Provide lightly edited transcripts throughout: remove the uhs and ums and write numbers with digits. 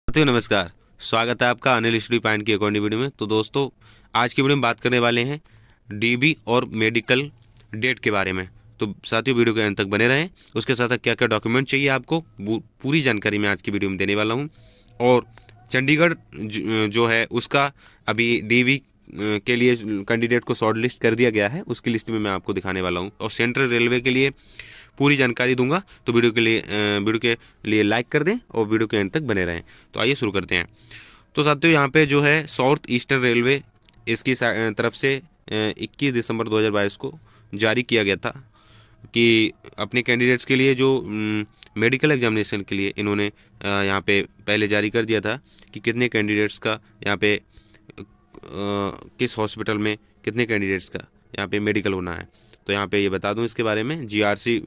साथियों नमस्कार। स्वागत है आपका अनिल स्टडी पॉइंट की एक और नई वीडियो में। तो दोस्तों, आज की वीडियो में बात करने वाले हैं डीबी और मेडिकल डेट के बारे में। तो साथियों, वीडियो के अंत तक बने रहें। उसके साथ साथ क्या क्या डॉक्यूमेंट चाहिए आपको, पूरी जानकारी मैं आज की वीडियो में देने वाला हूं। और चंडीगढ़ जो है उसका अभी डीबी के लिए कैंडिडेट को शॉर्ट लिस्ट कर दिया गया है, उसकी लिस्ट में मैं आपको दिखाने वाला हूँ। और सेंट्रल रेलवे के लिए पूरी जानकारी दूंगा। तो वीडियो के लिए लाइक कर दें और वीडियो के अंत तक बने रहें। तो आइए शुरू करते हैं। तो साथियों, यहाँ पे जो है साउथ ईस्टर्न रेलवे इसकी तरफ से 21 दिसंबर 2022 को जारी किया गया था कि अपने कैंडिडेट्स के लिए जो मेडिकल एग्जामिनेशन के लिए इन्होंने यहाँ पे पहले जारी कर दिया था कि कितने कैंडिडेट्स का यहाँ पे किस हॉस्पिटल में कितने कैंडिडेट्स का यहाँ पे मेडिकल होना है। तो यहाँ पे ये बता दूं इसके बारे में, जीआरसी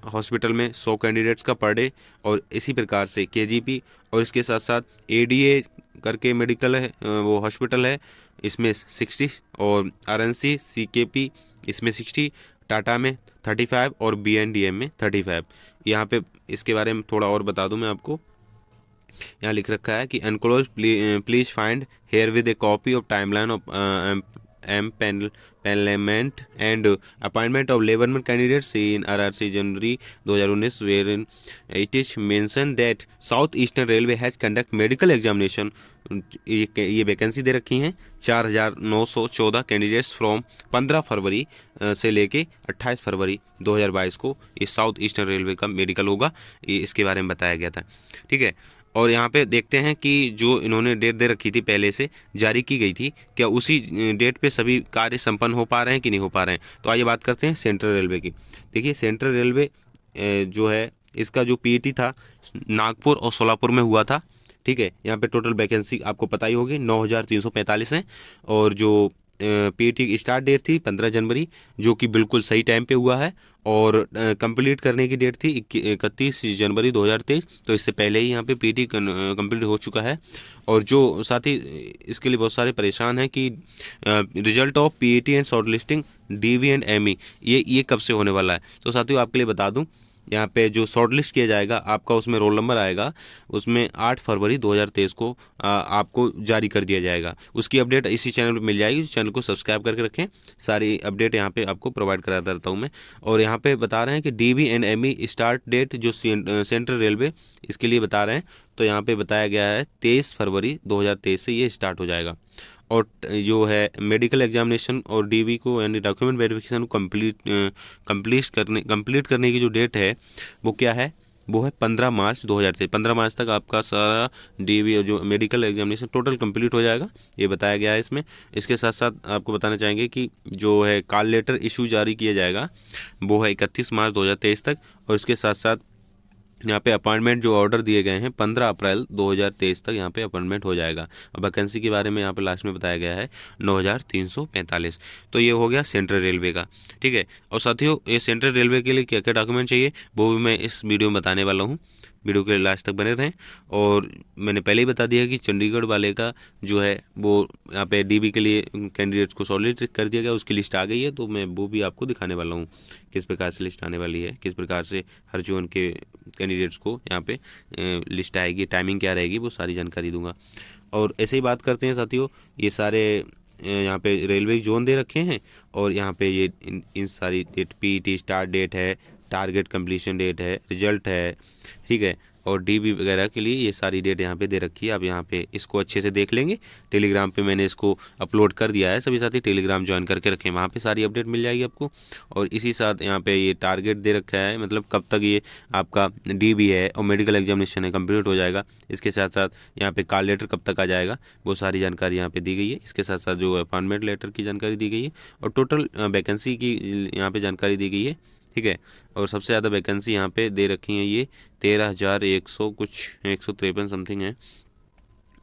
हॉस्पिटल में 100 कैंडिडेट्स का पर डे, और इसी प्रकार से केजीपी और इसके साथ साथ एडीए करके मेडिकल है वो हॉस्पिटल है, इसमें 60, और आरएनसी सीकेपी इसमें 60, टाटा में 35 और बीएनडीएम में 35। यहाँ पे इसके बारे में थोड़ा और बता दूं मैं आपको। यहाँ लिख रखा है कि enclose please find herewith a copy of timeline of empanelment and appointment of labourment candidates in RRC January 2019 wherein it is mention that South Eastern Railway has conduct medical examination. ये vacancy दे रखी हैं 4,914 candidates from 15 फरवरी से लेके 28 फरवरी 2022 को ये south Eastern railway का medical होगा, ये इसके बारे में बताया गया था। ठीक है। और यहाँ पे देखते हैं कि जो इन्होंने डेट दे रखी थी, पहले से जारी की गई थी, क्या उसी डेट पे सभी कार्य संपन्न हो पा रहे हैं कि नहीं हो पा रहे हैं। तो आइए बात करते हैं सेंट्रल रेलवे की। देखिए, सेंट्रल रेलवे जो है इसका जो पीईटी था नागपुर और सोलापुर में हुआ था। ठीक है। यहाँ पे टोटल वैकेंसी आपको पता ही होगी 9,345 है। और जो पीईटी की स्टार्ट डेट थी 15 जनवरी, जो कि बिल्कुल सही टाइम पे हुआ है। और कंप्लीट करने की डेट थी 31 जनवरी 2023। तो इससे पहले ही यहाँ पे पीईटी कंप्लीट हो चुका है। और जो साथ ही इसके लिए बहुत सारे परेशान हैं कि result of PET and short listing DV and ME ये कब से होने वाला है। तो साथियों, आपके लिए बता दूं, यहाँ पे जो शॉर्ट लिस्ट किया जाएगा आपका, उसमें रोल नंबर आएगा, उसमें 8 फरवरी 2023 को आपको जारी कर दिया जाएगा। उसकी अपडेट इसी चैनल पे मिल जाएगी। चैनल को सब्सक्राइब करके रखें, सारी अपडेट यहाँ पे आपको प्रोवाइड कराता रहता हूँ मैं। और यहाँ पे बता रहे हैं कि DB and ME start date जो सेंट्रल रेलवे इसके लिए बता रहे हैं, तो यहाँ पे बताया गया है 23 फरवरी 2023 से ये स्टार्ट हो जाएगा। और जो है मेडिकल एग्जामिनेशन और डीबी को यानी डॉक्यूमेंट वेरिफिकेशन को कंप्लीट करने की जो डेट है वो क्या है, वो है 15 मार्च 2023। 15 मार्च तक आपका सारा डीबी और जो मेडिकल एग्जामिनेशन टोटल कंप्लीट हो जाएगा, ये बताया गया है इसमें। इसके साथ साथ आपको बताना चाहेंगे कि जो है कॉल लेटर इशू जारी किया जाएगा वो है 31 मार्च 2023 तक। और इसके साथ साथ यहाँ पे अपॉइंटमेंट जो ऑर्डर दिए गए हैं 15 अप्रैल 2023 तक यहाँ पे अपॉइंटमेंट हो जाएगा। और वैकेंसी के बारे में यहाँ पे लास्ट में बताया गया है 9,345। तो ये हो गया सेंट्रल रेलवे का। ठीक है। और साथियों, ये सेंट्रल रेलवे के लिए क्या क्या डॉक्यूमेंट चाहिए वो भी मैं इस वीडियो में बताने वाला हूँ। वीडियो के लास्ट तक बने रहें। और मैंने पहले ही बता दिया कि चंडीगढ़ वाले का जो है वो यहाँ पे डीबी के लिए कैंडिडेट्स को शॉर्टलिस्ट कर दिया गया, उसकी लिस्ट आ गई है। तो मैं वो भी आपको दिखाने वाला हूँ किस प्रकार से लिस्ट आने वाली है, किस प्रकार से हर जोन के कैंडिडेट्स को यहाँ पे लिस्ट आएगी, टाइमिंग क्या रहेगी, वो सारी जानकारी दूंगा। और ऐसे ही बात करते हैं साथियों, ये सारे यहाँ पे रेलवे जोन दे रखे हैं। और यहाँ पे ये इन सारी डेट, पीईटी स्टार्ट डेट है, टारगेट कंप्लीशन डेट है, रिजल्ट है। ठीक है। और डीबी वगैरह के लिए ये सारी डेट यहाँ पे दे रखी है। आप यहाँ पे इसको अच्छे से देख लेंगे। टेलीग्राम पे मैंने इसको अपलोड कर दिया है, सभी साथी टेलीग्राम ज्वाइन करके रखें, वहाँ पे सारी अपडेट मिल जाएगी आपको। और इसी साथ यहाँ पे ये टारगेट दे रखा है, मतलब कब तक ये आपका डीबी है और मेडिकल एग्जामिनेशन है कंप्लीट हो जाएगा। इसके साथ साथ यहाँ पे कॉल लेटर कब तक आ जाएगा, वो सारी जानकारी यहाँ पे दी गई है। इसके साथ साथ जो अपॉइंटमेंट लेटर की जानकारी दी गई है और टोटल वैकेंसी की यहाँ पे जानकारी दी गई है। ठीक है। और सबसे ज़्यादा वैकेंसी यहाँ पे दे रखी है, ये 13,100 कुछ 153 समथिंग है,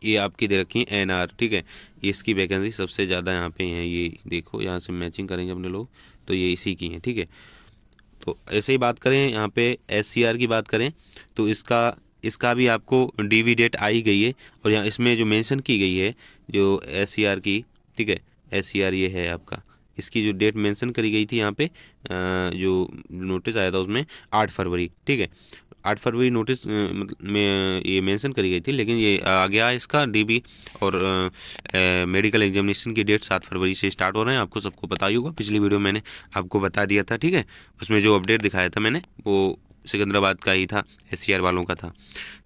ये आपकी दे रखी है एनआर। ठीक है। इसकी वैकेंसी सबसे ज़्यादा यहाँ पे है, ये देखो, यहाँ से मैचिंग करेंगे अपने लोग तो ये इसी की है। ठीक है। तो ऐसे ही बात करें, यहाँ पे एससीआर की बात करें तो इसका भी आपको डीवी डेट आई गई है। और यहाँ इसमें जो मेंशन की गई है जो एससीआर की, ठीक है, एससीआर ये है आपका, इसकी जो डेट मेंशन करी गई थी यहाँ पे जो नोटिस आया था उसमें 8 फरवरी। ठीक है। 8 फरवरी नोटिस मतलब में ये मेंशन करी गई थी, लेकिन ये आ गया इसका डीबी और मेडिकल एग्जामिनेशन की डेट 7 फरवरी से स्टार्ट हो रहे हैं। आपको सबको पता ही होगा, पिछली वीडियो मैंने आपको बता दिया था, ठीक है। उसमें जो अपडेट दिखाया था मैंने वो सिकंदराबाद का ही था, SCR वालों का था,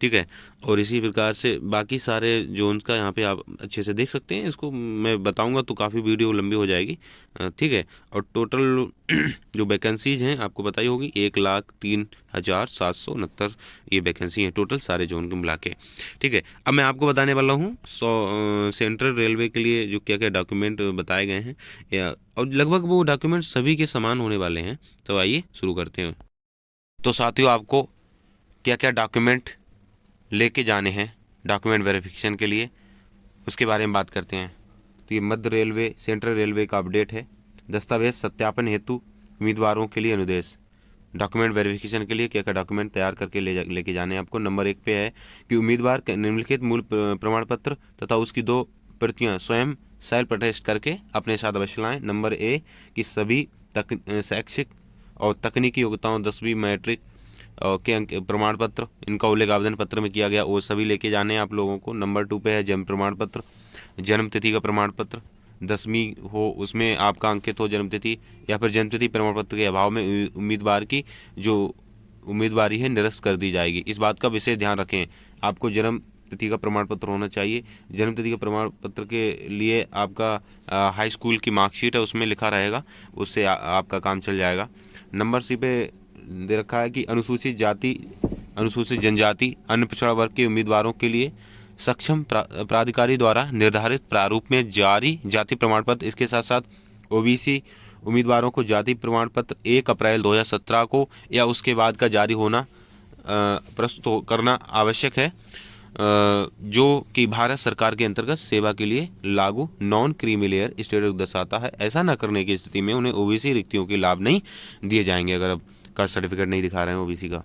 ठीक है। और इसी प्रकार से बाकी सारे जोन्स का यहाँ पे आप अच्छे से देख सकते हैं। इसको मैं बताऊंगा तो काफ़ी वीडियो लंबी हो जाएगी, ठीक है। और टोटल जो वैकेंसीज हैं आपको पता ही होगी, 1,03,769 ये वैकेंसी हैं टोटल सारे जोन के मिला के, ठीक है। अब मैं आपको बताने वाला हूँ सेंट्रल रेलवे के लिए जो क्या क्या डॉक्यूमेंट बताए गए हैं, और लगभग वो डॉक्यूमेंट सभी के समान होने वाले हैं। तो आइए शुरू करते हैं। तो साथियों, आपको क्या क्या डॉक्यूमेंट लेके जाने हैं डॉक्यूमेंट वेरिफिकेशन के लिए, उसके बारे में बात करते हैं। तो ये मध्य रेलवे सेंट्रल रेलवे का अपडेट है। दस्तावेज सत्यापन हेतु उम्मीदवारों के लिए अनुदेश। डॉक्यूमेंट वेरिफिकेशन के लिए क्या क्या डॉक्यूमेंट तैयार करके लेके जाने हैं आपको। नंबर 1 पे है कि उम्मीदवार निम्नलिखित मूल प्रमाण पत्र तथा उसकी 2 प्रतियां स्वयं सेल्फ अटेस्ट करके अपने साथ अवश्य लाएं। नंबर ए कि सभी शैक्षिक और तकनीकी योग्यताओं 10वीं मैट्रिक के अंक प्रमाण पत्र, इनका उल्लेख आवेदन पत्र में किया गया, वो सभी लेके जाने हैं आप लोगों को। नंबर 2 पे है जन्म प्रमाण पत्र, जन्म तिथि का प्रमाण पत्र, 10वीं हो उसमें आपका अंकित हो जन्म तिथि, या फिर जन्म तिथि प्रमाण पत्र के अभाव में उम्मीदवार की जो उम्मीदवारी है निरस्त कर दी जाएगी। इस बात का विशेष ध्यान रखें, आपको जन्म तिथि का प्रमाण पत्र होना चाहिए। जन्म तिथि का प्रमाण पत्र के लिए आपका हाई स्कूल की मार्कशीट है उसमें लिखा रहेगा, उससे आपका काम चल जाएगा। नंबर सी पे दे रखा है कि अनुसूचित जाति, अनुसूचित जनजाति, अन्य पिछड़ा वर्ग के उम्मीदवारों के लिए सक्षम प्राधिकारी द्वारा निर्धारित प्रारूप में जारी जाति प्रमाण पत्र। इसके साथ साथ OBC उम्मीदवारों को जाति प्रमाण पत्र 1 अप्रैल 2017 को या उसके बाद का जारी होना प्रस्तुत करना आवश्यक है, जो कि भारत सरकार के अंतर्गत सेवा के लिए लागू नॉन क्रीमिलेयर स्टेटस दर्शाता है। ऐसा न करने की स्थिति में उन्हें OBC रिक्तियों के लाभ नहीं दिए जाएंगे। अगर अब कास्ट सर्टिफिकेट नहीं दिखा रहे हैं OBC का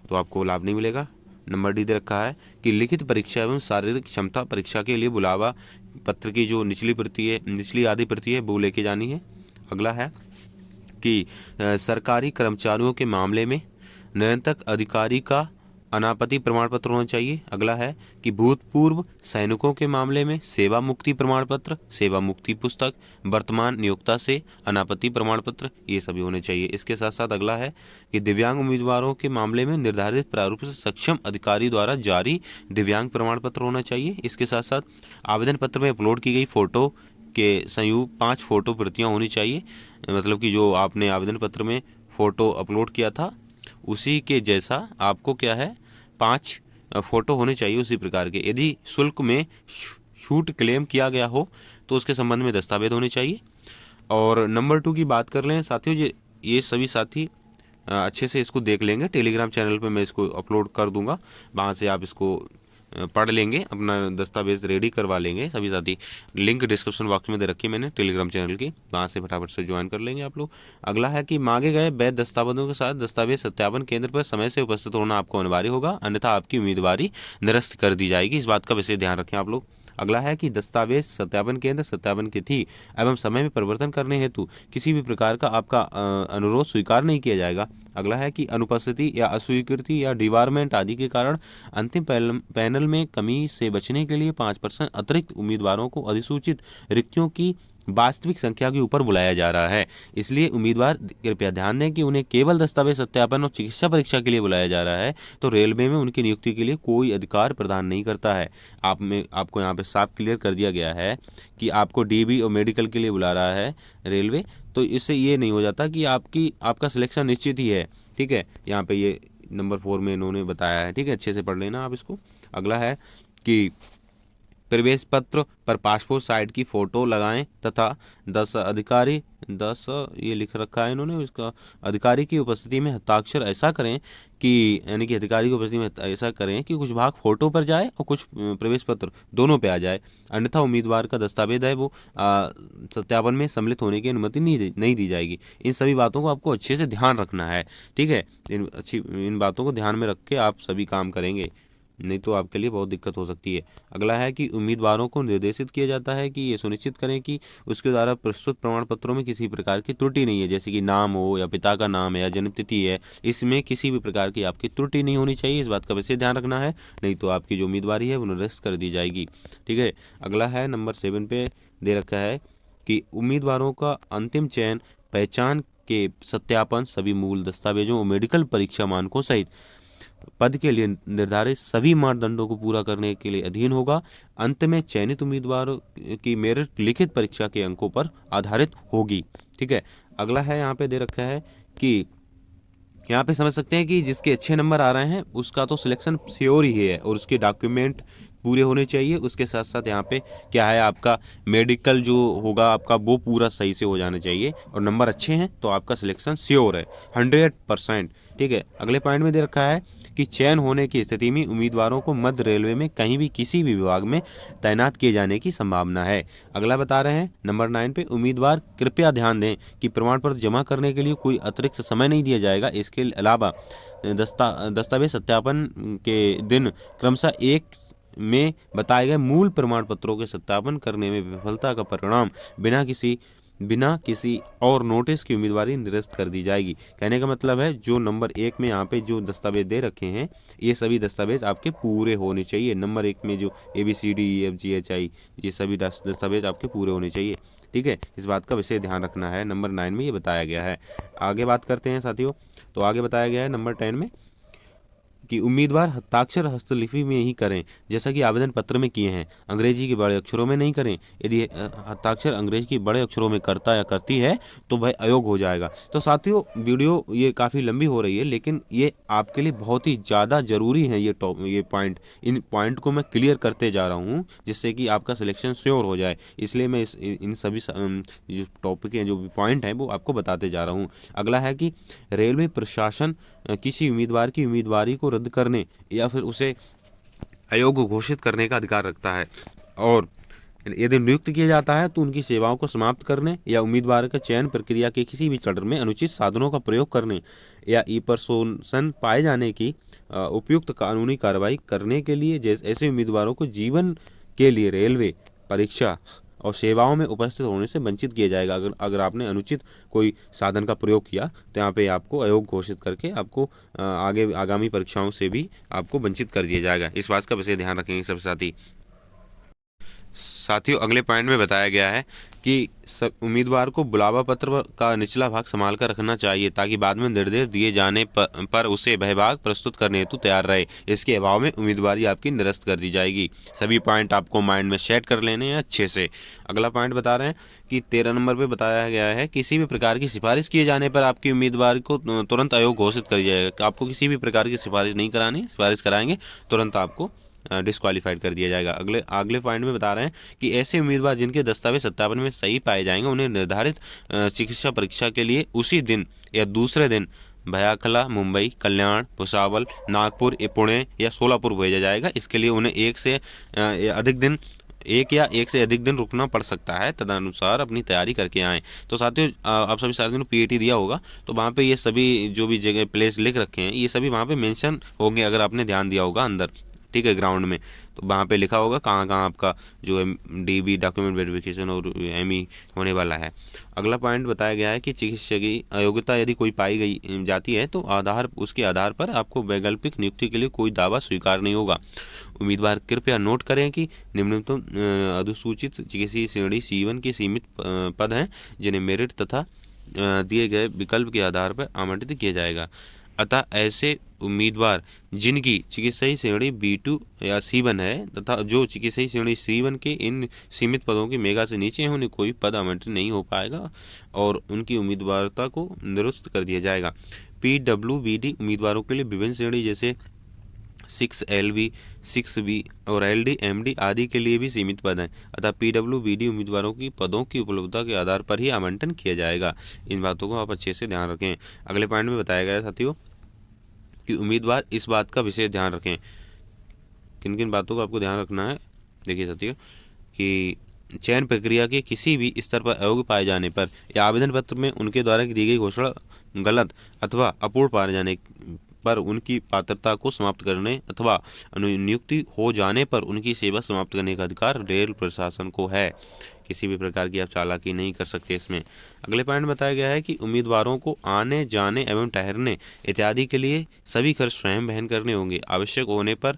तो आपको लाभ नहीं मिलेगा। नंबर डी दे रखा है कि लिखित परीक्षा एवं शारीरिक क्षमता परीक्षा के लिए बुलावा पत्र की जो निचली प्रति है, निचली आधी प्रति है, वो लेके जानी है। अगला है कि सरकारी कर्मचारियों के मामले में निरंतर अधिकारी का अनापत्ति प्रमाण पत्र होना चाहिए। अगला है कि भूतपूर्व सैनिकों के मामले में सेवा मुक्ति प्रमाण पत्र, सेवा मुक्ति पुस्तक, वर्तमान नियोक्ता से अनापत्ति प्रमाण पत्र, ये सभी होने चाहिए। इसके साथ साथ अगला है कि दिव्यांग उम्मीदवारों के मामले में निर्धारित प्रारूप से सक्षम अधिकारी द्वारा जारी दिव्यांग प्रमाण पत्र होना चाहिए। इसके साथ साथ आवेदन पत्र में अपलोड की गई फोटो के संयुक्त 5 फोटो प्रतियाँ होनी चाहिए। मतलब कि जो आपने आवेदन पत्र में फ़ोटो अपलोड किया था उसी के जैसा आपको क्या है 5 फोटो होने चाहिए उसी प्रकार के। यदि शुल्क में छूट क्लेम किया गया हो तो उसके संबंध में दस्तावेज होने चाहिए। और नंबर 2 की बात कर लें साथियों, ये सभी साथी अच्छे से इसको देख लेंगे। टेलीग्राम चैनल पे मैं इसको अपलोड कर दूंगा, वहाँ से आप इसको पढ़ लेंगे, अपना दस्तावेज रेडी करवा लेंगे सभी साथी। लिंक डिस्क्रिप्शन बॉक्स में दे रखी है मैंने टेलीग्राम चैनल की, वहाँ से फटाफट से ज्वाइन कर लेंगे आप लोग। अगला है कि मांगे गए वैध दस्तावेजों के साथ दस्तावेज सत्यापन केंद्र पर समय से उपस्थित होना आपको अनिवार्य होगा, अन्यथा आपकी उम्मीदवारी निरस्त कर दी जाएगी। इस बात का विशेष ध्यान रखें आप लोग। अगला है कि दस्तावेज सत्यापन केंद्र सत्यापन तिथि एवं समय में परिवर्तन करने हेतु किसी भी प्रकार का आपका अनुरोध स्वीकार नहीं किया जाएगा। अगला है कि अनुपस्थिति या अस्वीकृति या डिवारमेंट आदि के कारण अंतिम पैनल में कमी से बचने के लिए 5% अतिरिक्त उम्मीदवारों को अधिसूचित रिक्तियों की वास्तविक संख्या के ऊपर बुलाया जा रहा है। इसलिए उम्मीदवार कृपया ध्यान दें कि उन्हें केवल दस्तावेज सत्यापन और चिकित्सा परीक्षा के लिए बुलाया जा रहा है, तो रेलवे में उनकी नियुक्ति के लिए कोई अधिकार प्रदान नहीं करता है। आपको यहाँ पे साफ क्लियर कर दिया गया है कि आपको DB और मेडिकल के लिए बुला रहा है रेलवे, तो इससे ये नहीं हो जाता कि आपका सिलेक्शन निश्चित ही है, ठीक है। यहाँ पे ये नंबर 4 में इन्होंने बताया है, ठीक है, अच्छे से पढ़ लेना आप इसको। अगला है कि प्रवेश पत्र पर पासपोर्ट साइज की फ़ोटो लगाएं तथा 10 ये लिख रखा है इन्होंने, इसका अधिकारी की उपस्थिति में हस्ताक्षर ऐसा करें कि यानी कि अधिकारी की उपस्थिति में ऐसा करें कि कुछ भाग फ़ोटो पर जाए और कुछ प्रवेश पत्र दोनों पे आ जाए, अन्यथा उम्मीदवार का दस्तावेज है वो सत्यापन में सम्मिलित होने की अनुमति नहीं दी जाएगी। इन सभी बातों को आपको अच्छे से ध्यान रखना है, ठीक है। इन बातों को ध्यान में रख के आप सभी काम करेंगे। नहीं तो आपके लिए बहुत दिक्कत हो सकती है। अगला है कि उम्मीदवारों को निर्देशित किया जाता है कि ये सुनिश्चित करें कि उसके द्वारा प्रस्तुत प्रमाण पत्रों में किसी प्रकार की त्रुटि नहीं है, जैसे कि नाम हो या पिता का नाम है या जन्म तिथि है, इसमें किसी भी प्रकार की आपकी त्रुटि नहीं होनी चाहिए। इस बात का विशेष ध्यान रखना है, नहीं तो आपकी जो उम्मीदवारी है वो निरस्त कर दी जाएगी। ठीक है। अगला है नंबर 7 पे दे रखा है कि उम्मीदवारों का अंतिम चयन पहचान के सत्यापन, सभी मूल दस्तावेजों और मेडिकल परीक्षा मानकों सहित पद के लिए निर्धारित सभी मानदंडों को पूरा करने के लिए अधीन होगा। अंत में चयनित उम्मीदवारों की मेरिट लिखित परीक्षा के अंकों पर आधारित होगी। ठीक है। अगला है यहाँ पे दे रखा है कि यहाँ पे समझ सकते हैं कि जिसके अच्छे नंबर आ रहे हैं उसका तो सिलेक्शन श्योर ही है और उसके डॉक्यूमेंट पूरे होने चाहिए। उसके साथ साथ यहाँ पे क्या है, आपका मेडिकल जो होगा आपका वो पूरा सही से हो जाना चाहिए और नंबर अच्छे हैं तो आपका सिलेक्शन श्योर है 100%। ठीक है। अगले पॉइंट में दे रखा है कि चयन होने की स्थिति में उम्मीदवारों को मध्य रेलवे में कहीं भी किसी भी विभाग में तैनात किए जाने की संभावना है। अगला बता रहे हैं नंबर 9 पे, उम्मीदवार कृपया ध्यान दें कि प्रमाण पत्र जमा करने के लिए कोई अतिरिक्त समय नहीं दिया जाएगा। इसके अलावा दस्तावेज सत्यापन के दिन क्रमशः एक में बताए गए मूल प्रमाण पत्रों के सत्यापन करने में विफलता का परिणाम बिना किसी और नोटिस की उम्मीदवारी निरस्त कर दी जाएगी। कहने का मतलब है जो नंबर 1 में यहाँ पे जो दस्तावेज दे रखे हैं ये सभी दस्तावेज आपके पूरे होने चाहिए। नंबर 1 में जो ABCDEFGHI ये सभी दस्तावेज आपके पूरे होने चाहिए। ठीक है। इस बात का विशेष ध्यान रखना है, नंबर 9 में ये बताया गया है। आगे बात करते हैं साथियों। तो आगे बताया गया है नंबर 10 में कि उम्मीदवार हस्ताक्षर हस्तलिपि में ही करें जैसा कि आवेदन पत्र में किए हैं, अंग्रेजी के बड़े अक्षरों में नहीं करें। यदि हस्ताक्षर अंग्रेजी के बड़े अक्षरों में करता या करती है तो वह अयोग्य हो जाएगा। तो साथियों वीडियो ये काफ़ी लंबी हो रही है लेकिन ये आपके लिए बहुत ही ज़्यादा ज़रूरी है। ये पॉइंट, इन पॉइंट को मैं क्लियर करते जा रहा हूँ जिससे कि आपका सिलेक्शन श्योर हो जाए, इसलिए मैं इन सभी जो टॉपिक हैं जो पॉइंट हैं वो आपको बताते जा रहा हूँ। अगला है कि रेलवे प्रशासन किसी उम्मीदवार की उम्मीदवारी को रद्द करने या फिर उसे अयोग्य घोषित करने का अधिकार रखता है और यदि नियुक्त किया जाता है तो उनकी सेवाओं को समाप्त करने या उम्मीदवार का चयन प्रक्रिया के किसी भी चरण में अनुचित साधनों का प्रयोग करने या ईपर्सोसन पाए जाने की उपयुक्त कानूनी कार्रवाई करने के लिए जैसे ऐसे उम्मीदवारों को जीवन के लिए रेलवे परीक्षा और सेवाओं में उपस्थित होने से वंचित किया जाएगा। अगर आपने अनुचित कोई साधन का प्रयोग किया तो यहाँ पे आपको अयोग्य घोषित करके आपको आगामी परीक्षाओं से भी आपको वंचित कर दिया जाएगा। इस बात का विशेष ध्यान रखेंगे सब साथियों। अगले पॉइंट में बताया गया है कि उम्मीदवार को बुलावा पत्र का निचला भाग संभाल कर रखना चाहिए ताकि बाद में निर्देश दिए जाने पर उसे वह भाग प्रस्तुत करने हेतु तैयार रहे। इसके अभाव में उम्मीदवारी आपकी निरस्त कर दी जाएगी। सभी पॉइंट आपको माइंड में सेट कर लेने हैं अच्छे से। अगला पॉइंट बता रहे हैं कि 13 नंबर पर बताया गया है किसी भी प्रकार की सिफारिश किए जाने पर आपकी उम्मीदवारी को तुरंत अयोग्य घोषित कर दिया जाएगा। आपको किसी भी प्रकार की सिफारिश नहीं करानी, सिफारिश कराएंगे तुरंत आपको डिस्क्वालीफाइड कर दिया जाएगा। अगले पॉइंट में बता रहे हैं कि ऐसे उम्मीदवार जिनके दस्तावेज सत्यापन में सही पाए जाएंगे उन्हें निर्धारित चिकित्सा परीक्षा के लिए उसी दिन या दूसरे दिन भयाखला, मुंबई, कल्याण, भुसावल, नागपुर, पुणे या सोलापुर भेजा जाएगा। इसके लिए उन्हें एक या एक से अधिक दिन रुकना पड़ सकता है। तदनुसार अपनी तैयारी करके आएँ। तो साथियों आप सभी साथियों ने PAT दिया होगा तो वहाँ पे ये सभी जो भी जगह प्लेस लिख रखे हैं ये सभी वहाँ पे मेंशन होंगे अगर आपने ध्यान दिया होगा अंदर। ठीक है। ग्राउंड में तो वहाँ पे लिखा होगा कहाँ कहाँ आपका जो है DB डॉक्यूमेंट वेरिफिकेशन और ME होने वाला है। अगला पॉइंट बताया गया है कि चिकित्सा की अयोग्यता यदि कोई पाई गई जाती है तो उसके आधार पर आपको वैकल्पिक नियुक्ति के लिए कोई दावा स्वीकार नहीं होगा। उम्मीदवार कृपया नोट करें कि निम्नतम अनुसूचित चिकित्सीय श्रेणी C1 के सीमित पद हैं जिन्हें मेरिट तथा दिए गए विकल्प के आधार पर आवंटित किया जाएगा। अतः ऐसे उम्मीदवार जिनकी चिकित्सीय श्रेणी B2 या C1 है तथा जो चिकित्सीय श्रेणी C1 के इन सीमित पदों की मेगा से नीचे हैं उन्हें कोई पद आवंटित नहीं हो पाएगा और उनकी उम्मीदवारता को निरस्त कर दिया जाएगा। PWBD उम्मीदवारों के लिए विभिन्न श्रेणी जैसे 6LV, 6V और LD, MD आदि के लिए भी सीमित पद हैं। अतः PWBD उम्मीदवारों की पदों की उपलब्धता के आधार पर ही आवंटन किया जाएगा। इन बातों को आप अच्छे से ध्यान रखें। अगले पॉइंट में बताया गया है साथियों कि उम्मीदवार इस बात का विशेष ध्यान रखें। किन किन बातों का आपको ध्यान रखना है देखिए साथियों कि चयन प्रक्रिया के किसी भी स्तर पर अयोग्य पाए जाने पर या आवेदन पत्र में उनके द्वारा दी गई घोषणा गलत अथवा अपूर्ण पाए जाने पर उनकी पात्रता को समाप्त करने अथवा अनुनियुक्ति हो जाने पर उनकी सेवा समाप्त करने का अधिकार रेल प्रशासन को है। किसी भी प्रकार की आप चालाकी नहीं कर सकते इसमें। अगले पॉइंट बताया गया है कि उम्मीदवारों को आने जाने एवं ठहरने इत्यादि के लिए सभी खर्च स्वयं वहन करने होंगे। आवश्यक होने पर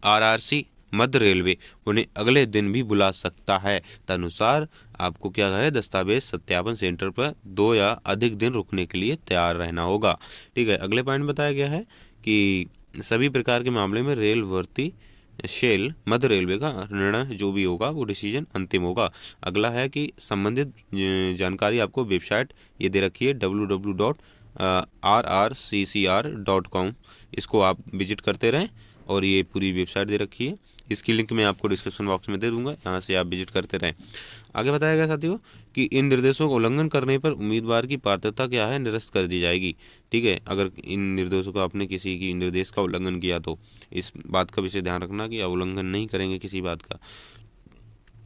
आरआरसी मध्य रेलवे उन्हें अगले दिन भी बुला सकता है। तदनुसार आपको क्या है, दस्तावेज सत्यापन सेंटर पर 2 या अधिक दिन रुकने के लिए तैयार रहना होगा। ठीक है, अगले पॉइंट बताया गया है कि सभी प्रकार के मामले में रेल भर्ती शेल मध्य रेलवे का निर्णय जो भी होगा वो डिसीजन अंतिम होगा। अगला है कि संबंधित जानकारी आपको वेबसाइट ये दे रखी है www.rrccr.com, इसको आप विजिट करते रहें और ये पूरी वेबसाइट दे रखी है। इसकी लिंक मैं आपको डिस्क्रिप्शन बॉक्स में दे दूंगा, यहाँ से आप विजिट करते रहें। आगे बताया गया साथियों कि इन निर्देशों का उल्लंघन करने पर उम्मीदवार की पात्रता क्या है, निरस्त कर दी जाएगी। ठीक है, अगर इन निर्देशों का आपने किसी की निर्देश का उल्लंघन किया तो इस बात का विशेष ध्यान रखना कि आप उल्लंघन नहीं करेंगे किसी बात का।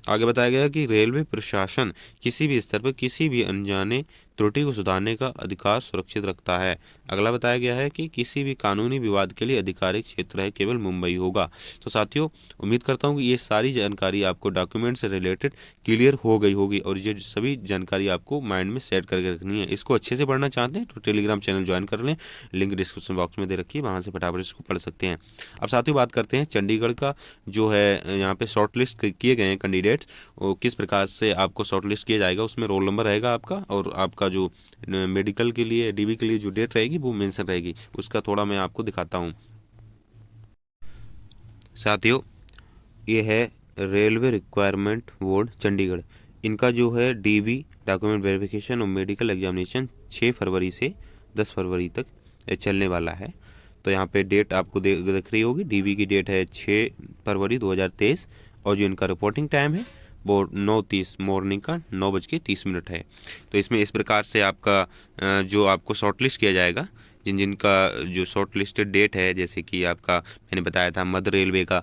आगे बताया गया कि रेलवे प्रशासन किसी भी स्तर पर किसी भी अनजाने त्रुटि को सुधारने का अधिकार सुरक्षित रखता है। अगला बताया गया है कि किसी भी कानूनी विवाद के लिए आधिकारिक क्षेत्र है केवल मुंबई होगा। तो साथियों, उम्मीद करता हूँ कि ये सारी जानकारी आपको डॉक्यूमेंट से रिलेटेड क्लियर हो गई होगी और ये सभी जानकारी आपको माइंड में सेट करके रखनी है। इसको अच्छे से पढ़ना चाहते हैं तो टेलीग्राम चैनल ज्वाइन कर लें, लिंक डिस्क्रिप्शन बॉक्स में दे रखी है, वहाँ से फटाफट इसको पढ़ सकते हैं। अब साथियों बात करते हैं चंडीगढ़ का जो है यहाँ पे शॉर्ट लिस्ट किए गए हैं कैंडिडेट्स, वो किस प्रकार से आपको शॉर्ट लिस्ट किया जाएगा। उसमें रोल नंबर रहेगा आपका और आपका जो मेडिकल के लिए डीबी के लिए जो डेट रहेगी वो मेंशन रहेगी। उसका थोड़ा मैं आपको दिखाता हूँ। साथियों, ये है रेलवे रिक्वायरमेंट बोर्ड चंडीगढ़, इनका जो है डीबी डॉक्यूमेंट वेरिफिकेशन और मेडिकल एग्जामिनेशन 6 फरवरी से 10 फरवरी तक चलने वाला है। तो यहाँ पे डेट आपको दिख रही होगी, डीबी की डेट है 6 फरवरी 2023 और जो इनका रिपोर्टिंग टाइम है वो 9:30 मॉर्निंग का 9:30 है। तो इसमें इस प्रकार से आपका जो आपको शॉर्ट लिस्ट किया जाएगा, जिनका जो शॉर्ट लिस्टेड डेट है, जैसे कि आपका मैंने बताया था मध्य रेलवे का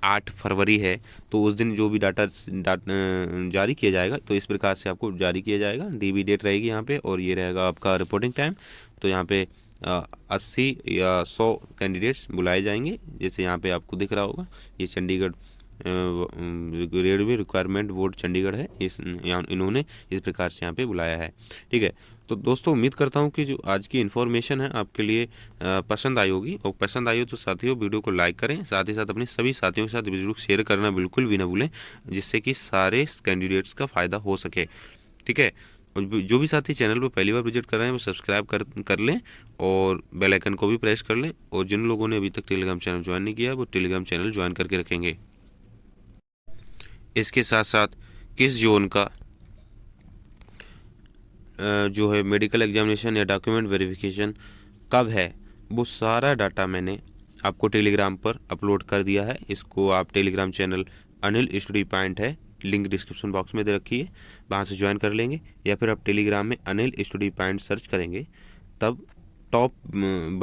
8 फरवरी है, तो उस दिन जो भी डाटा जारी किया जाएगा तो इस प्रकार से आपको जारी किया जाएगा। डीबी डेट रहेगी यहाँ पे और ये रहेगा आपका रिपोर्टिंग टाइम। तो यहाँ पे 80 या 100 कैंडिडेट्स बुलाए जाएंगे, जैसे यहाँ पे आपको दिख रहा होगा। ये Chandigarh railway requirement board Chandigarh है, इन्होंने इस प्रकार से यहाँ पे बुलाया है। ठीक है, तो दोस्तों उम्मीद करता हूँ कि जो आज की इन्फॉर्मेशन है आपके लिए पसंद आई होगी, और पसंद आई हो तो साथियों वीडियो को लाइक करें, साथ ही साथ अपने सभी साथियों के साथ वीडियो शेयर करना बिल्कुल भी ना भूलें, जिससे कि सारे कैंडिडेट्स का फ़ायदा हो सके। ठीक है, और जो भी साथी चैनल पर पहली बार विजिट कर रहे हैं वो सब्सक्राइब कर लें और बेल आइकन को भी प्रेस कर लें, और जिन लोगों ने अभी तक टेलीग्राम चैनल ज्वाइन नहीं किया वो टेलीग्राम चैनल ज्वाइन करके रखेंगे। इसके साथ साथ किस जोन का जो है मेडिकल एग्जामिनेशन या डॉक्यूमेंट वेरिफिकेशन कब है, वो सारा डाटा मैंने आपको टेलीग्राम पर अपलोड कर दिया है। इसको आप Telegram channel Anil study point है, लिंक डिस्क्रिप्शन बॉक्स में दे रखी है, वहाँ से ज्वाइन कर लेंगे, या फिर आप टेलीग्राम में अनिल स्टडी पॉइंट सर्च करेंगे तब टॉप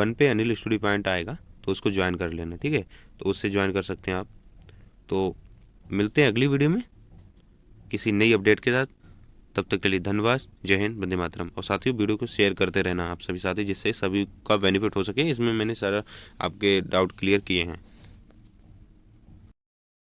1 पे अनिल स्टडी पॉइंट आएगा, तो उसको ज्वाइन कर लेना। ठीक है, तो उससे ज्वाइन कर सकते हैं आप। तो मिलते हैं अगली वीडियो में किसी नई अपडेट के साथ, तब तक के लिए धन्यवाद। जय हिंद, वंदे मातरम। और साथियों वीडियो को शेयर करते रहना आप सभी साथी, जिससे सभी का बेनिफिट हो सके। इसमें मैंने सारा आपके डाउट क्लियर किए हैं।